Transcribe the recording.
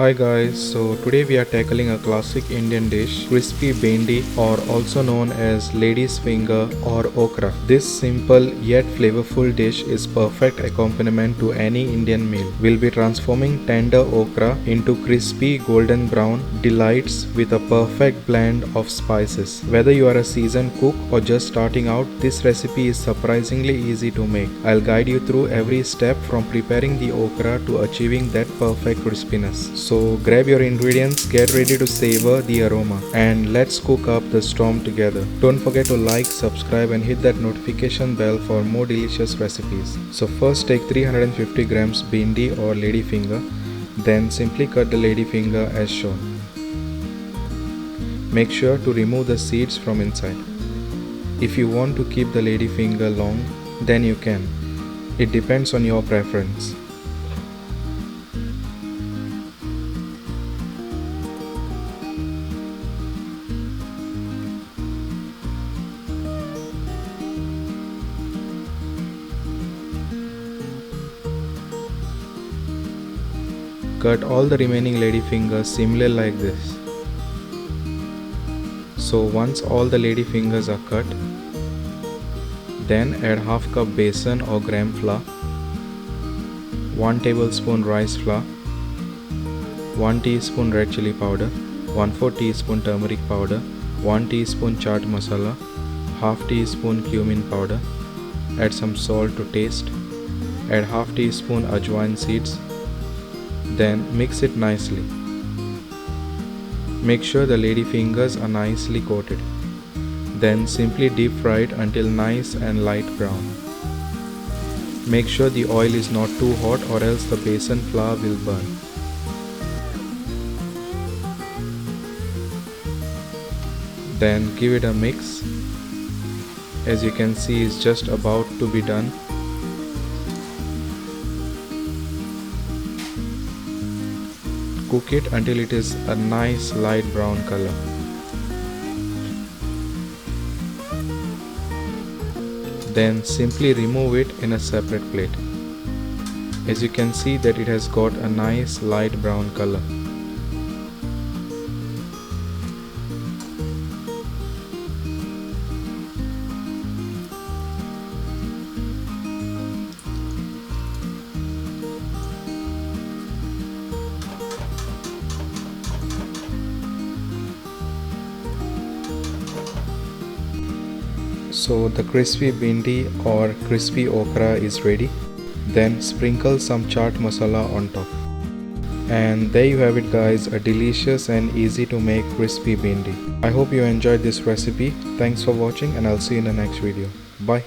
Hi guys, so today we are tackling a classic Indian dish, crispy bhindi, or also known as lady's finger or okra. This simple yet flavorful dish is perfect accompaniment to any Indian meal. We'll be transforming tender okra into crispy golden brown delights with a perfect blend of spices. Whether you are a seasoned cook or just starting out, this recipe is surprisingly easy to make. I'll guide you through every step from preparing the okra to achieving that perfect crispiness. So grab your ingredients, get ready to savor the aroma, and let's cook up the storm together. Don't forget to like, subscribe and hit that notification bell for more delicious recipes. So first take 350 grams bhindi or lady finger, then simply cut the lady finger as shown. Make sure to remove the seeds from inside. If you want to keep the lady finger long, then you can. It depends on your preference. Cut all the remaining lady fingers similar like this. So once all the lady fingers are cut, then add half cup besan or gram flour, 1 tablespoon rice flour, 1 teaspoon red chili powder, 1/4 teaspoon turmeric powder, 1 teaspoon chaat masala, half teaspoon cumin powder, add some salt to taste, add half teaspoon ajwain seeds, then mix it nicely. Make sure the lady fingers are nicely coated. Then simply deep fry it until nice and light brown. Make sure the oil is not too hot or else the besan flour will burn. Then give it a mix. As you can see, it's just about to be done. Cook it until it is a nice light brown color. Then simply remove it in a separate plate. As you can see that it has got a nice light brown color. So the crispy bhindi or crispy okra is ready. Then sprinkle some chaat masala on top. And there you have it guys, a delicious and easy to make crispy bhindi. I hope you enjoyed this recipe. Thanks for watching and I'll see you in the next video. Bye.